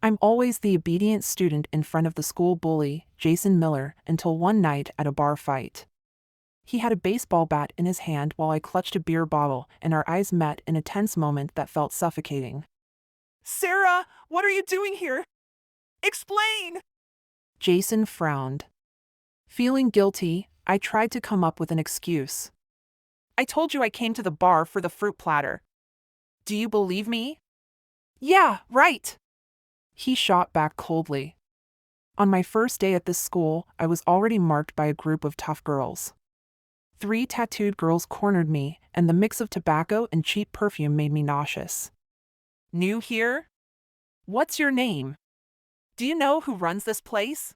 I'm always the obedient student in front of the school bully, Jason Miller, until one night at a bar fight. He had a baseball bat in his hand while I clutched a beer bottle, and our eyes met in a tense moment that felt suffocating. Sarah, what are you doing here? Explain! Jason frowned. Feeling guilty, I tried to come up with an excuse. I told you I came to the bar for the fruit platter. Do you believe me? Yeah, right. He shot back coldly. On my first day at this school, I was already marked by a group of tough girls. 3 tattooed girls cornered me, and the mix of tobacco and cheap perfume made me nauseous. New here? What's your name? Do you know who runs this place?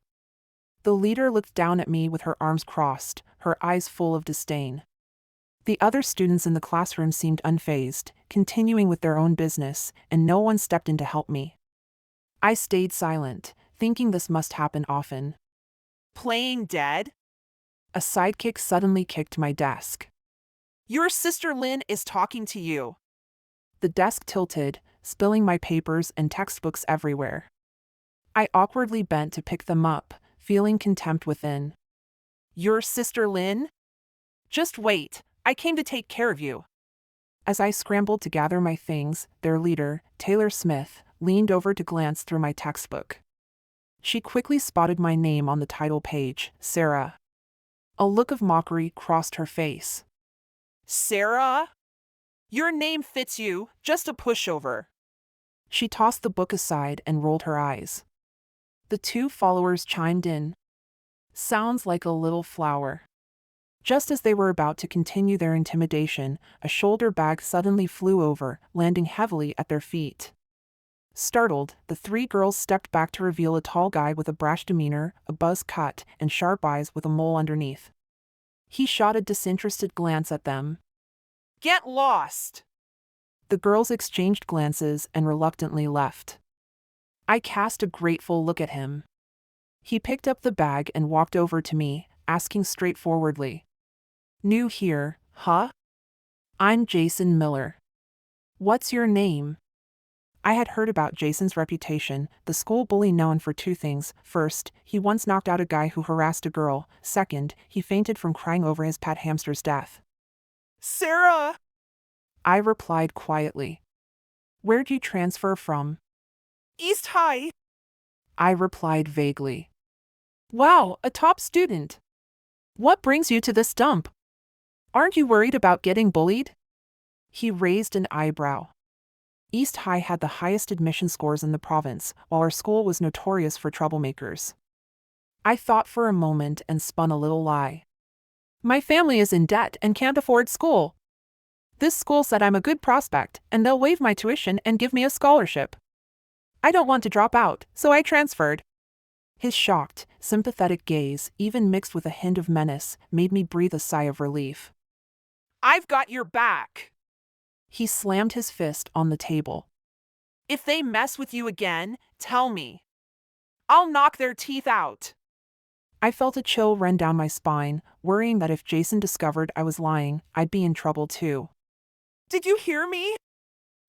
The leader looked down at me with her arms crossed, her eyes full of disdain. The other students in the classroom seemed unfazed, continuing with their own business, and no one stepped in to help me. I stayed silent, thinking this must happen often. Playing dead? A sidekick suddenly kicked my desk. Your sister Lynn is talking to you. The desk tilted, spilling my papers and textbooks everywhere. I awkwardly bent to pick them up, feeling contempt within. Your sister Lynn? Just wait, I came to take care of you. As I scrambled to gather my things, their leader, Taylor Smith, leaned over to glance through my textbook. She quickly spotted my name on the title page, Sarah. A look of mockery crossed her face. Sarah? Your name fits you, just a pushover. She tossed the book aside and rolled her eyes. The 2 followers chimed in. Sounds like a little flower. Just as they were about to continue their intimidation, a shoulder bag suddenly flew over, landing heavily at their feet. Startled, the 3 girls stepped back to reveal a tall guy with a brash demeanor, a buzz cut, and sharp eyes with a mole underneath. He shot a disinterested glance at them. Get lost! The girls exchanged glances and reluctantly left. I cast a grateful look at him. He picked up the bag and walked over to me, asking straightforwardly. New here, huh? I'm Jason Miller. What's your name? I had heard about Jason's reputation, the school bully known for 2 things. First, he once knocked out a guy who harassed a girl. Second, he fainted from crying over his pet hamster's death. Sarah! I replied quietly. Where'd you transfer from? East High! I replied vaguely. Wow, a top student. What brings you to this dump? Aren't you worried about getting bullied? He raised an eyebrow. East High had the highest admission scores in the province, while our school was notorious for troublemakers. I thought for a moment and spun a little lie. My family is in debt and can't afford school. This school said I'm a good prospect, and they'll waive my tuition and give me a scholarship. I don't want to drop out, so I transferred. His shocked, sympathetic gaze, even mixed with a hint of menace, made me breathe a sigh of relief. I've got your back. He slammed his fist on the table. If they mess with you again, tell me. I'll knock their teeth out. I felt a chill run down my spine, worrying that if Jason discovered I was lying, I'd be in trouble too. Did you hear me?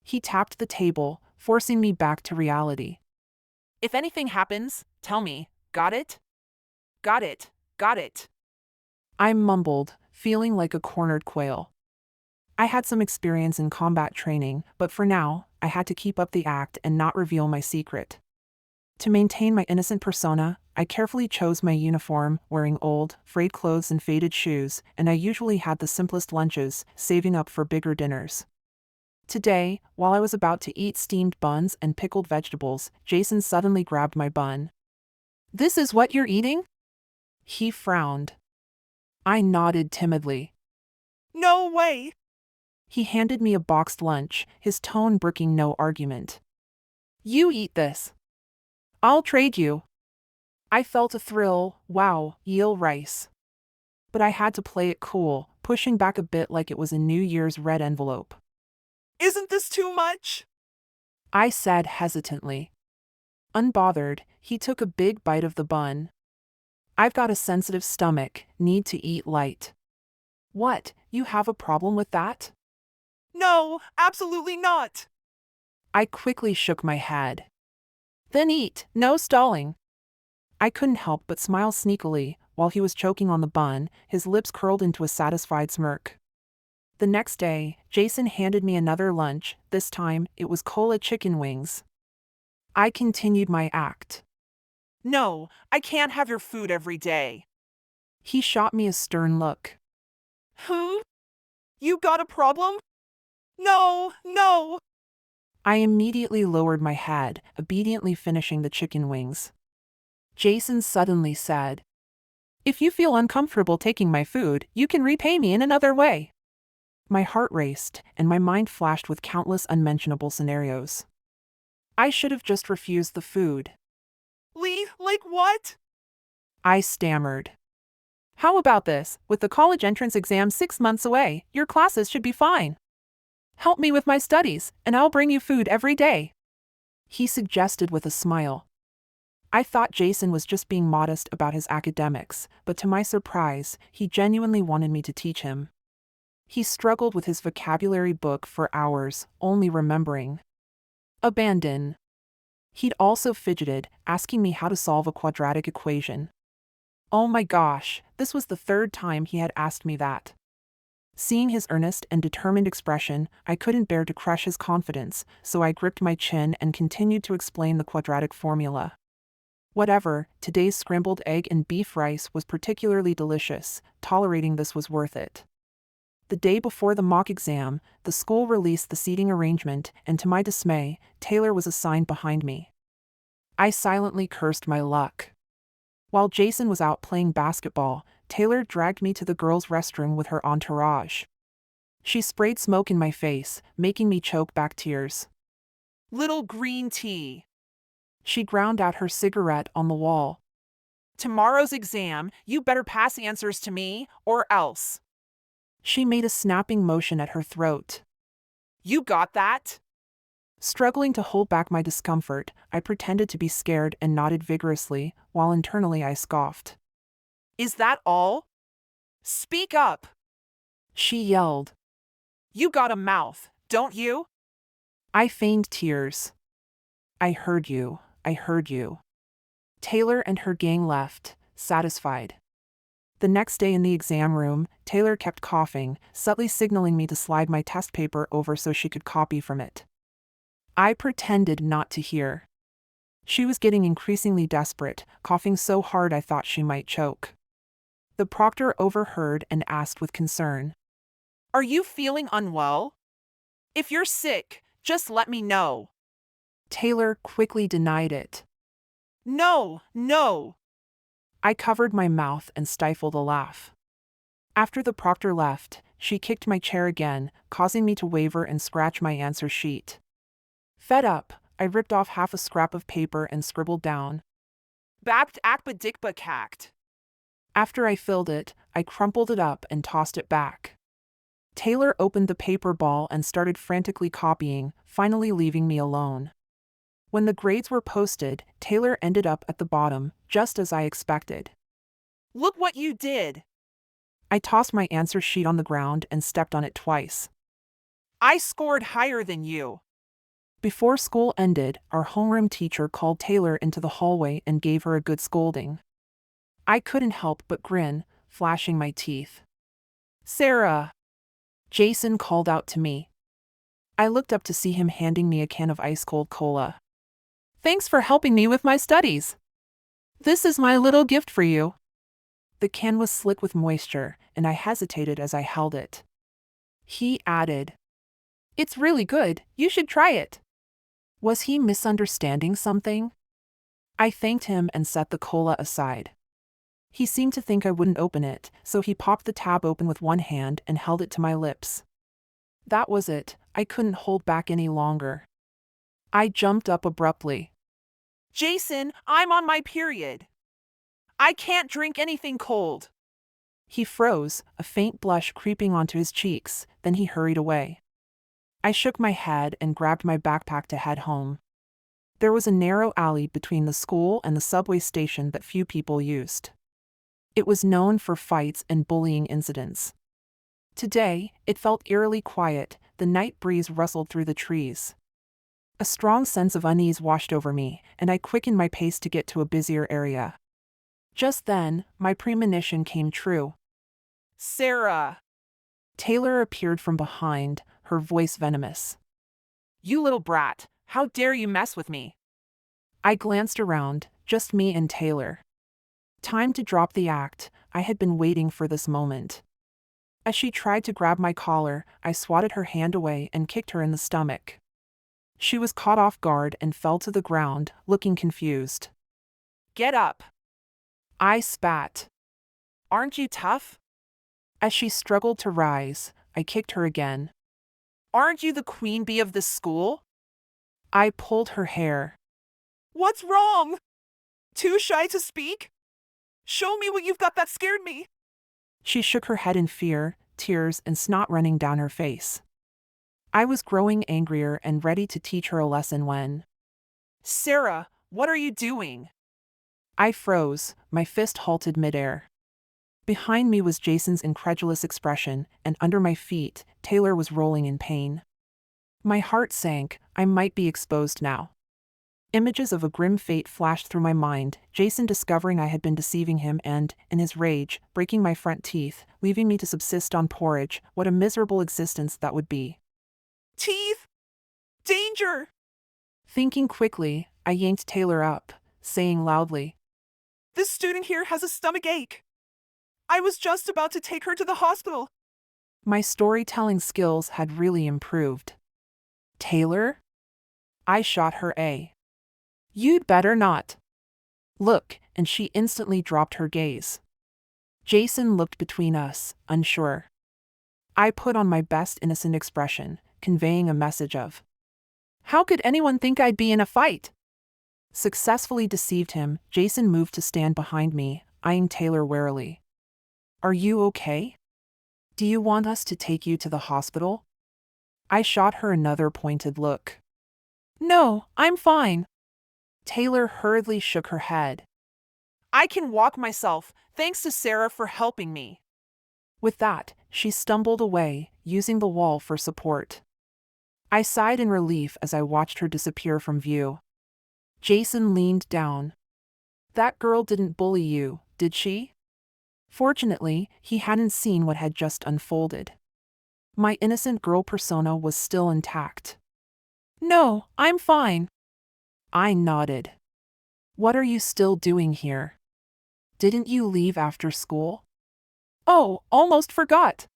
He tapped the table, forcing me back to reality. If anything happens, tell me. Got it? Got it. Got it. I mumbled, feeling like a cornered quail. I had some experience in combat training, but for now, I had to keep up the act and not reveal my secret. To maintain my innocent persona, I carefully chose my uniform, wearing old, frayed clothes and faded shoes, and I usually had the simplest lunches, saving up for bigger dinners. Today, while I was about to eat steamed buns and pickled vegetables, Jason suddenly grabbed my bun. This is what you're eating? He frowned. I nodded timidly. No way! He handed me a boxed lunch, his tone brooking no argument. You eat this. I'll trade you. I felt a thrill, wow, eel rice. But I had to play it cool, pushing back a bit like it was a New Year's red envelope. Isn't this too much? I said hesitantly. Unbothered, he took a big bite of the bun. I've got a sensitive stomach, need to eat light. What, you have a problem with that? No, absolutely not. I quickly shook my head. Then eat, no stalling. I couldn't help but smile sneakily while he was choking on the bun, his lips curled into a satisfied smirk. The next day, Jason handed me another lunch. This time, it was cola chicken wings. I continued my act. No, I can't have your food every day. He shot me a stern look. Who? You got a problem? No, no. I immediately lowered my head, obediently finishing the chicken wings. Jason suddenly said, "If you feel uncomfortable taking my food, you can repay me in another way." My heart raced, and my mind flashed with countless unmentionable scenarios. I should have just refused the food. Lee, like what? I stammered. "How about this? With the college entrance exam 6 months away, your classes should be fine. Help me with my studies, and I'll bring you food every day," he suggested with a smile. I thought Jason was just being modest about his academics, but to my surprise, he genuinely wanted me to teach him. He struggled with his vocabulary book for hours, only remembering abandon. He'd also fidgeted, asking me how to solve a quadratic equation. Oh my gosh, this was the third time he had asked me that. Seeing his earnest and determined expression, I couldn't bear to crush his confidence, so I gripped my chin and continued to explain the quadratic formula. Whatever, today's scrambled egg and beef rice was particularly delicious. Tolerating this was worth it. The day before the mock exam, the school released the seating arrangement, and to my dismay, Taylor was assigned behind me. I silently cursed my luck. While Jason was out playing basketball, Taylor dragged me to the girls' restroom with her entourage. She sprayed smoke in my face, making me choke back tears. Little green tea. She ground out her cigarette on the wall. Tomorrow's exam, you better pass answers to me, or else. She made a snapping motion at her throat. You got that? Struggling to hold back my discomfort, I pretended to be scared and nodded vigorously, while internally I scoffed. Is that all? Speak up. She yelled. You got a mouth, don't you? I feigned tears. I heard you. I heard you. Taylor and her gang left, satisfied. The next day in the exam room, Taylor kept coughing, subtly signaling me to slide my test paper over so she could copy from it. I pretended not to hear. She was getting increasingly desperate, coughing so hard I thought she might choke. The proctor overheard and asked with concern, Are you feeling unwell? If you're sick, just let me know. Taylor quickly denied it. No, no. I covered my mouth and stifled a laugh. After the proctor left, she kicked my chair again, causing me to waver and scratch my answer sheet. Fed up, I ripped off half a scrap of paper and scribbled down. Bapt akba dikba kact. After I filled it, I crumpled it up and tossed it back. Taylor opened the paper ball and started frantically copying, finally leaving me alone. When the grades were posted, Taylor ended up at the bottom, just as I expected. Look what you did. I tossed my answer sheet on the ground and stepped on it twice. I scored higher than you. Before school ended, our homeroom teacher called Taylor into the hallway and gave her a good scolding. I couldn't help but grin, flashing my teeth. "Sarah!" Jason called out to me. I looked up to see him handing me a can of ice-cold cola. "Thanks for helping me with my studies. This is my little gift for you." The can was slick with moisture, and I hesitated as I held it. He added, "It's really good, you should try it." Was he misunderstanding something? I thanked him and set the cola aside. He seemed to think I wouldn't open it, so he popped the tab open with one hand and held it to my lips. That was it, I couldn't hold back any longer. I jumped up abruptly. Jason, I'm on my period. I can't drink anything cold. He froze, a faint blush creeping onto his cheeks, then he hurried away. I shook my head and grabbed my backpack to head home. There was a narrow alley between the school and the subway station that few people used. It was known for fights and bullying incidents. Today, it felt eerily quiet, the night breeze rustled through the trees. A strong sense of unease washed over me, and I quickened my pace to get to a busier area. Just then, my premonition came true. Sarah! Taylor appeared from behind, her voice venomous. You little brat, how dare you mess with me? I glanced around, just me and Taylor. Time to drop the act, I had been waiting for this moment. As she tried to grab my collar, I swatted her hand away and kicked her in the stomach. She was caught off guard and fell to the ground, looking confused. Get up! I spat. Aren't you tough? As she struggled to rise, I kicked her again. Aren't you the queen bee of this school? I pulled her hair. What's wrong? Too shy to speak? Show me what you've got that scared me. She shook her head in fear, tears and snot running down her face. I was growing angrier and ready to teach her a lesson when... Sarah, what are you doing? I froze, my fist halted midair. Behind me was Jason's incredulous expression, and under my feet, Taylor was rolling in pain. My heart sank, I might be exposed now. Images of a grim fate flashed through my mind, Jason discovering I had been deceiving him and, in his rage, breaking my front teeth, leaving me to subsist on porridge. What a miserable existence that would be. Teeth! Danger! Thinking quickly, I yanked Taylor up, saying loudly, This student here has a stomach ache. I was just about to take her to the hospital. My storytelling skills had really improved. Taylor? I shot her a. You'd better not. Look, and she instantly dropped her gaze. Jason looked between us, unsure. I put on my best innocent expression, conveying a message of, how could anyone think I'd be in a fight? Successfully deceived him, Jason moved to stand behind me, eyeing Taylor warily. Are you okay? Do you want us to take you to the hospital? I shot her another pointed look. No, I'm fine. Taylor hurriedly shook her head. I can walk myself, thanks to Sarah for helping me. With that, she stumbled away, using the wall for support. I sighed in relief as I watched her disappear from view. Jason leaned down. That girl didn't bully you, did she? Fortunately, he hadn't seen what had just unfolded. My innocent girl persona was still intact. No, I'm fine. I nodded. What are you still doing here? Didn't you leave after school? Oh, almost forgot,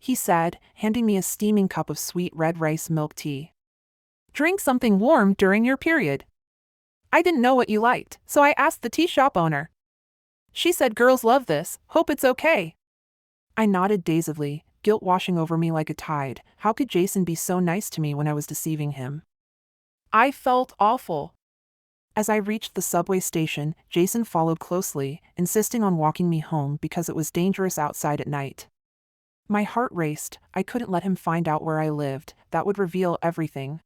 he said, handing me a steaming cup of sweet red rice milk tea. Drink something warm during your period. I didn't know what you liked, so I asked the tea shop owner. She said girls love this, hope it's okay. I nodded dazedly, guilt washing over me like a tide. How could Jason be so nice to me when I was deceiving him? I felt awful. As I reached the subway station, Jason followed closely, insisting on walking me home because it was dangerous outside at night. My heart raced, I couldn't let him find out where I lived, that would reveal everything.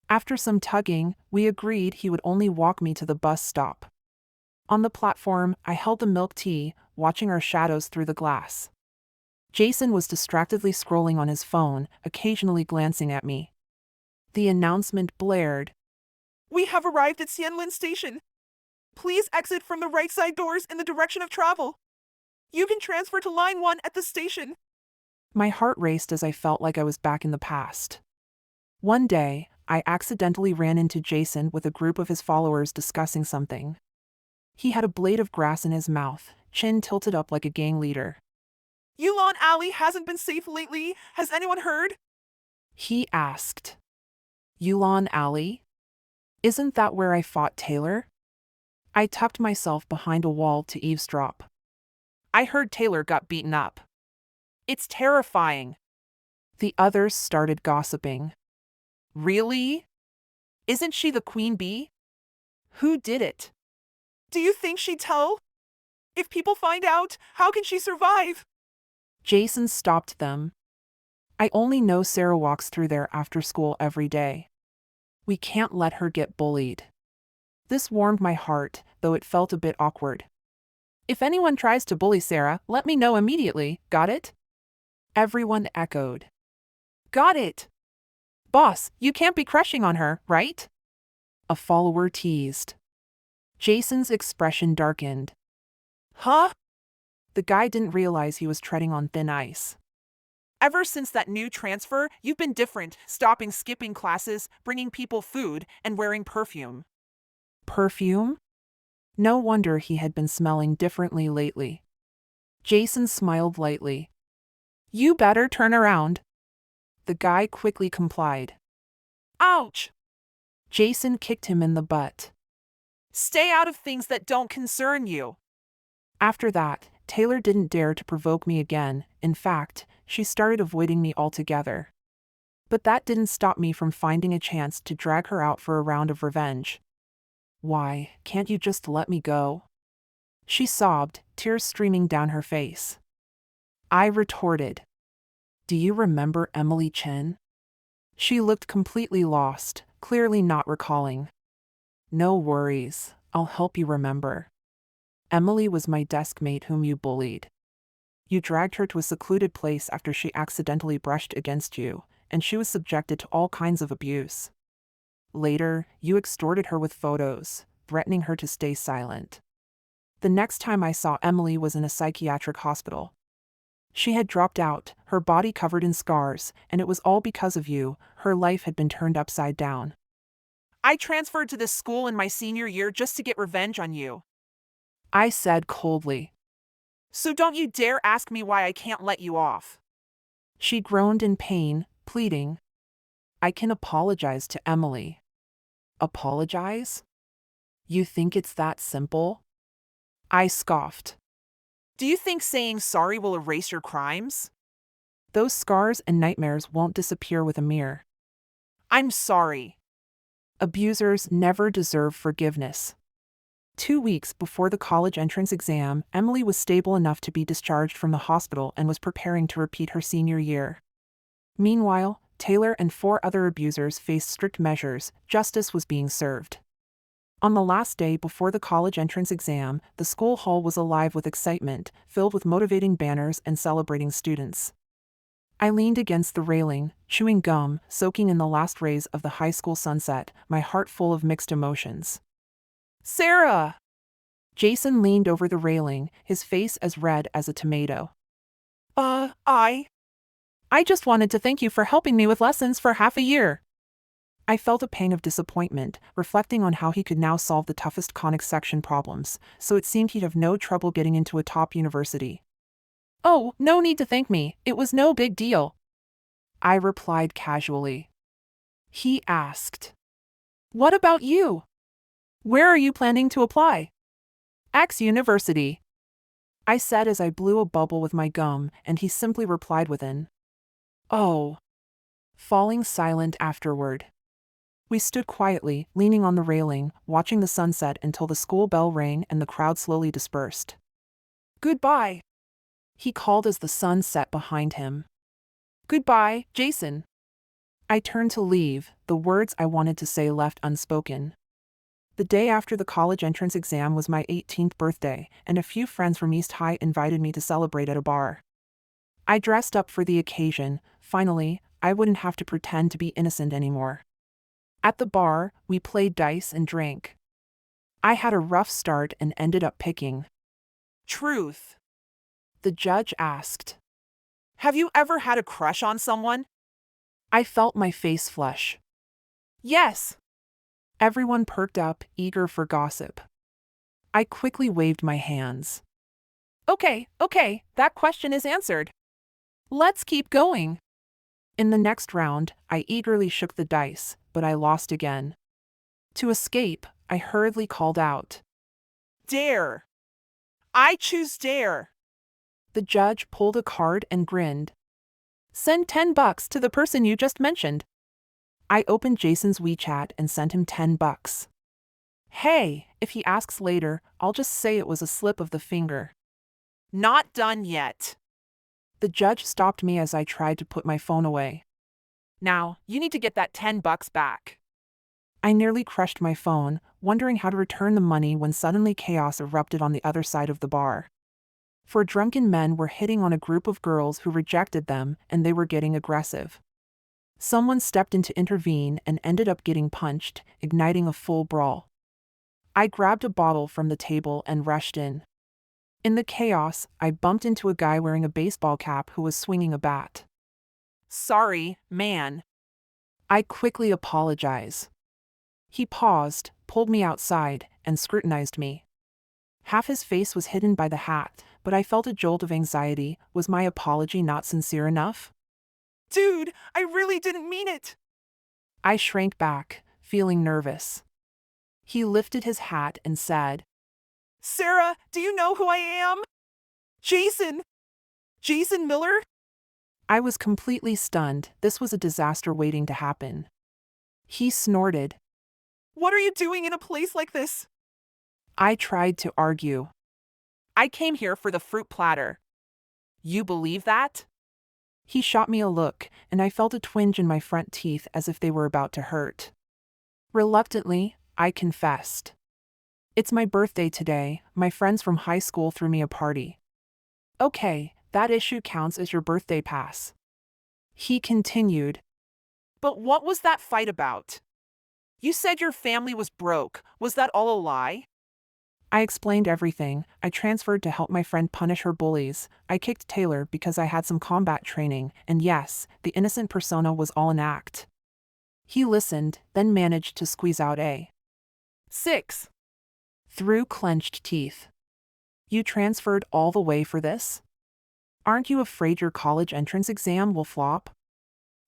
After some tugging, we agreed he would only walk me to the bus stop. On the platform, I held the milk tea, watching our shadows through the glass. Jason was distractedly scrolling on his phone, occasionally glancing at me. The announcement blared. We have arrived at Xianlin Station. Please exit from the right side doors in the direction of travel. You can transfer to line 1 at the station. My heart raced as I felt like I was back in the past. One day, I accidentally ran into Jason with a group of his followers discussing something. He had a blade of grass in his mouth, chin tilted up like a gang leader. Yulon Alley hasn't been safe lately, has anyone heard? He asked. Yulon Alley? Isn't that where I fought Taylor? I tucked myself behind a wall to eavesdrop. I heard Taylor got beaten up. It's terrifying. The others started gossiping. Really? Isn't she the queen bee? Who did it? Do you think she'd tell? If people find out, how can she survive? Jason stopped them. I only know Sarah walks through there after school every day. We can't let her get bullied. This warmed my heart, though it felt a bit awkward. If anyone tries to bully Sarah, let me know immediately, got it? Everyone echoed. Got it. Boss, you can't be crushing on her, right? A follower teased. Jason's expression darkened. Huh? The guy didn't realize he was treading on thin ice. Ever since that new transfer, you've been different, stopping skipping classes, bringing people food, and wearing perfume. Perfume? No wonder he had been smelling differently lately. Jason smiled lightly. You better turn around. The guy quickly complied. Ouch! Jason kicked him in the butt. Stay out of things that don't concern you. After that, Taylor didn't dare to provoke me again. In fact, she started avoiding me altogether. But that didn't stop me from finding a chance to drag her out for a round of revenge. Why, can't you just let me go? She sobbed, tears streaming down her face. I retorted. Do you remember Emily Chen? She looked completely lost, clearly not recalling. No worries, I'll help you remember. Emily was my desk mate whom you bullied. You dragged her to a secluded place after she accidentally brushed against you, and she was subjected to all kinds of abuse. Later, you extorted her with photos, threatening her to stay silent. The next time I saw Emily was in a psychiatric hospital. She had dropped out, her body covered in scars, and it was all because of you. Her life had been turned upside down. I transferred to this school in my senior year just to get revenge on you. I said coldly. So don't you dare ask me why I can't let you off. She groaned in pain, pleading. I can apologize to Emily. Apologize? You think it's that simple? I scoffed. Do you think saying sorry will erase your crimes? Those scars and nightmares won't disappear with a mirror. I'm sorry. Abusers never deserve forgiveness. 2 weeks before the college entrance exam, Emily was stable enough to be discharged from the hospital and was preparing to repeat her senior year. Meanwhile, Taylor and 4 other abusers faced strict measures. Justice was being served. On the last day before the college entrance exam, the school hall was alive with excitement, filled with motivating banners and celebrating students. I leaned against the railing, chewing gum, soaking in the last rays of the high school sunset, my heart full of mixed emotions. Sarah! Jason leaned over the railing, his face as red as a tomato. I just wanted to thank you for helping me with lessons for half a year. I felt a pang of disappointment, reflecting on how he could now solve the toughest conics section problems, so it seemed he'd have no trouble getting into a top university. Oh, no need to thank me, it was no big deal. I replied casually. He asked, what about you? Where are you planning to apply? X University. I said as I blew a bubble with my gum, and he simply replied with an oh, falling silent afterward. We stood quietly, leaning on the railing, watching the sunset until the school bell rang and the crowd slowly dispersed. Goodbye, he called as the sun set behind him. Goodbye, Jason. I turned to leave, the words I wanted to say left unspoken. The day after the college entrance exam was my 18th birthday, and a few friends from East High invited me to celebrate at a bar. I dressed up for the occasion. Finally, I wouldn't have to pretend to be innocent anymore. At the bar, we played dice and drank. I had a rough start and ended up picking. Truth. The judge asked. Have you ever had a crush on someone? I felt my face flush. Yes. Everyone perked up, eager for gossip. I quickly waved my hands. Okay, that question is answered. Let's keep going. In the next round, I eagerly shook the dice, but I lost again. To escape, I hurriedly called out. Dare. I choose dare. The judge pulled a card and grinned. Send $10 to the person you just mentioned. I opened Jason's WeChat and sent him $10. Hey, if he asks later, I'll just say it was a slip of the finger. Not done yet. The judge stopped me as I tried to put my phone away. Now, you need to get that $10 back. I nearly crushed my phone, wondering how to return the money when suddenly chaos erupted on the other side of the bar. 4 drunken men were hitting on a group of girls who rejected them, and they were getting aggressive. Someone stepped in to intervene and ended up getting punched, igniting a full brawl. I grabbed a bottle from the table and rushed in. In the chaos, I bumped into a guy wearing a baseball cap who was swinging a bat. Sorry, man. I quickly apologized. He paused, pulled me outside, and scrutinized me. Half his face was hidden by the hat, but I felt a jolt of anxiety. Was my apology not sincere enough? Dude, I really didn't mean it. I shrank back, feeling nervous. He lifted his hat and said, Sarah, do you know who I am? Jason. Jason Miller? I was completely stunned. This was a disaster waiting to happen. He snorted. What are you doing in a place like this? I tried to argue. I came here for the fruit platter. You believe that? He shot me a look, and I felt a twinge in my front teeth as if they were about to hurt. Reluctantly, I confessed. It's my birthday today. My friends from high school threw me a party. Okay, that issue counts as your birthday pass. He continued. But what was that fight about? You said your family was broke. Was that all a lie? I explained everything. I transferred to help my friend punish her bullies. I kicked Taylor because I had some combat training, and yes, the innocent persona was all an act. He listened, then managed to squeeze out a 6. through clenched teeth. You transferred all the way for this? Aren't you afraid your college entrance exam will flop?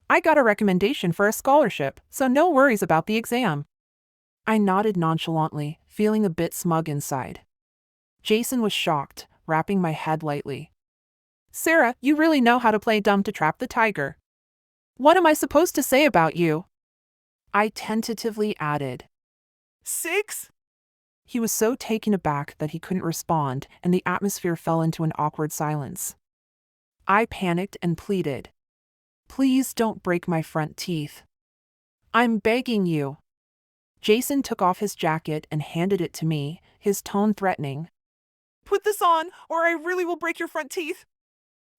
I got a recommendation for a scholarship, so no worries about the exam. I nodded nonchalantly, feeling a bit smug inside. Jason was shocked, rapping my head lightly. Sarah, you really know how to play dumb to trap the tiger. What am I supposed to say about you? I tentatively added. 6? He was so taken aback that he couldn't respond, and the atmosphere fell into an awkward silence. I panicked and pleaded. Please don't break my front teeth. I'm begging you. Jason took off his jacket and handed it to me, his tone threatening. Put this on, or I really will break your front teeth.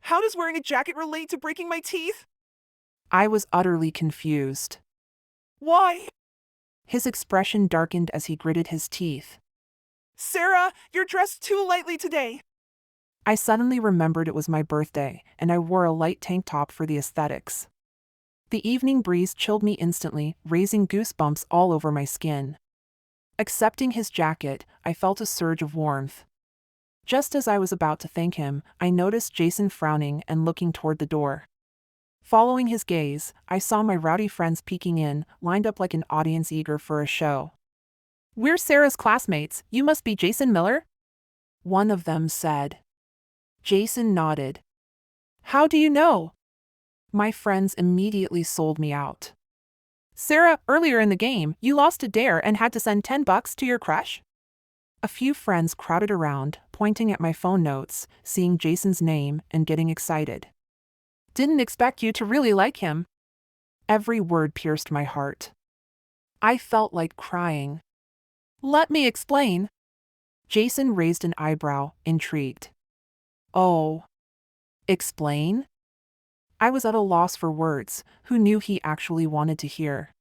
How does wearing a jacket relate to breaking my teeth? I was utterly confused. Why? His expression darkened as he gritted his teeth. Sarah, you're dressed too lightly today. I suddenly remembered it was my birthday, and I wore a light tank top for the aesthetics. The evening breeze chilled me instantly, raising goosebumps all over my skin. Accepting his jacket, I felt a surge of warmth. Just as I was about to thank him, I noticed Jason frowning and looking toward the door. Following his gaze, I saw my rowdy friends peeking in, lined up like an audience eager for a show. We're Sarah's classmates. You must be Jason Miller? One of them said. Jason nodded. How do you know? My friends immediately sold me out. Sarah, earlier in the game, you lost a dare and had to send $10 to your crush? A few friends crowded around, pointing at my phone notes, seeing Jason's name, and getting excited. Didn't expect you to really like him. Every word pierced my heart. I felt like crying. Let me explain. Jason raised an eyebrow, intrigued. Oh. Explain? I was at a loss for words. Who knew he actually wanted to hear?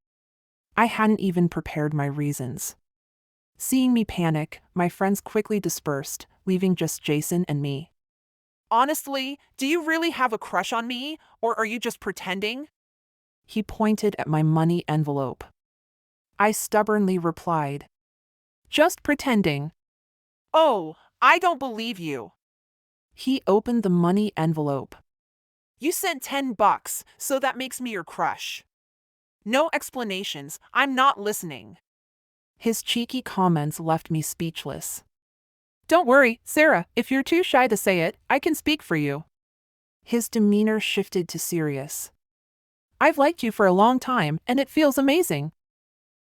I hadn't even prepared my reasons. Seeing me panic, my friends quickly dispersed, leaving just Jason and me. Honestly, do you really have a crush on me, or are you just pretending? He pointed at my money envelope. I stubbornly replied. Just pretending. Oh, I don't believe you. He opened the money envelope. You sent $10, so that makes me your crush. No explanations, I'm not listening. His cheeky comments left me speechless. Don't worry, Sarah, if you're too shy to say it, I can speak for you. His demeanor shifted to serious. I've liked you for a long time, and it feels amazing.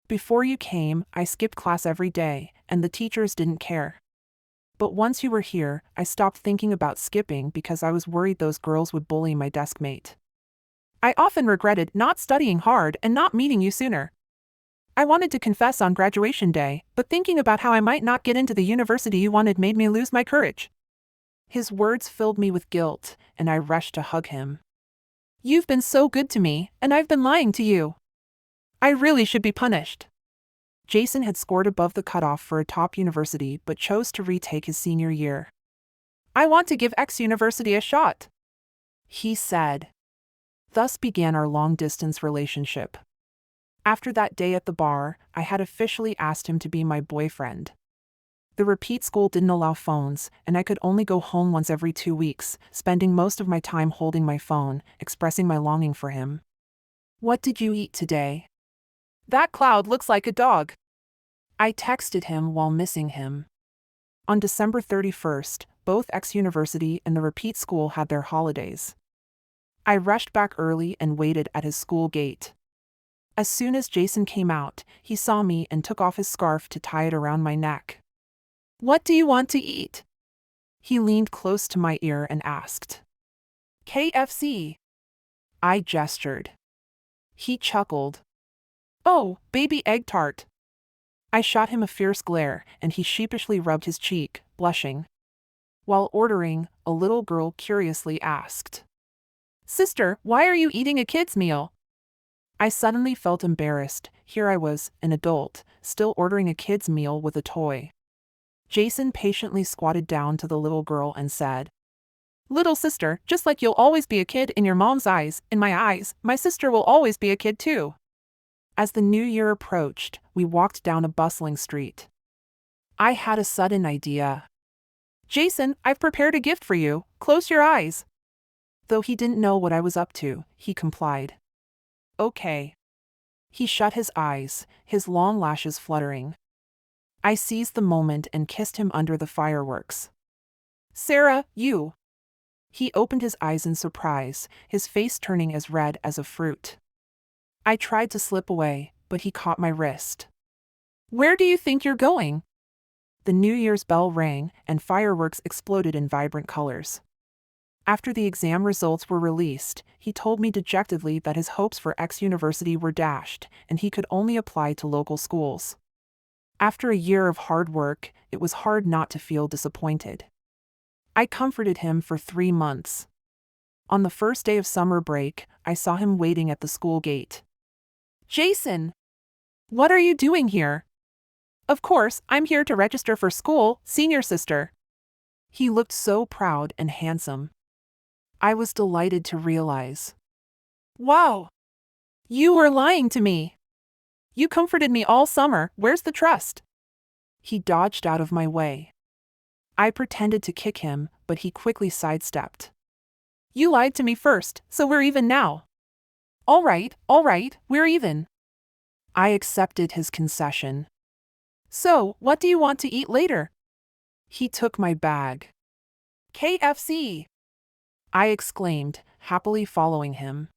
Before you came, I skipped class every day, and the teachers didn't care. But once you were here, I stopped thinking about skipping because I was worried those girls would bully my desk mate. I often regretted not studying hard and not meeting you sooner. I wanted to confess on graduation day, but thinking about how I might not get into the university you wanted made me lose my courage. His words filled me with guilt, and I rushed to hug him. You've been so good to me, and I've been lying to you. I really should be punished. Jason had scored above the cutoff for a top university but chose to retake his senior year. I want to give X university a shot, he said. Thus began our long-distance relationship. After that day at the bar, I had officially asked him to be my boyfriend. The repeat school didn't allow phones, and I could only go home once every 2 weeks, spending most of my time holding my phone, expressing my longing for him. What did you eat today? That cloud looks like a dog. I texted him while missing him. On December 31st, both X University and the repeat school had their holidays. I rushed back early and waited at his school gate. As soon as Jason came out, he saw me and took off his scarf to tie it around my neck. What do you want to eat? He leaned close to my ear and asked. KFC. I gestured. He chuckled. Oh, baby egg tart. I shot him a fierce glare, and he sheepishly rubbed his cheek, blushing. While ordering, a little girl curiously asked, Sister, why are you eating a kid's meal? I suddenly felt embarrassed. Here I was, an adult, still ordering a kid's meal with a toy. Jason patiently squatted down to the little girl and said, Little sister, just like you'll always be a kid in your mom's eyes, in my eyes, my sister will always be a kid too. As the new year approached, we walked down a bustling street. I had a sudden idea. Jason, I've prepared a gift for you. Close your eyes. Though he didn't know what I was up to, he complied. Okay. He shut his eyes, his long lashes fluttering. I seized the moment and kissed him under the fireworks. Sarah, you. He opened his eyes in surprise, his face turning as red as a fruit. I tried to slip away, but he caught my wrist. Where do you think you're going? The New Year's bell rang, and fireworks exploded in vibrant colors. After the exam results were released, he told me dejectedly that his hopes for X University were dashed, and he could only apply to local schools. After a year of hard work, it was hard not to feel disappointed. I comforted him for 3 months. On the first day of summer break, I saw him waiting at the school gate. Jason! What are you doing here? Of course, I'm here to register for school, senior sister. He looked so proud and handsome. I was delighted to realize. Wow! You were lying to me. You comforted me all summer, where's the trust? He dodged out of my way. I pretended to kick him, but he quickly sidestepped. You lied to me first, so we're even now. All right, we're even. I accepted his concession. So, what do you want to eat later? He took my bag. KFC! I exclaimed, happily following him.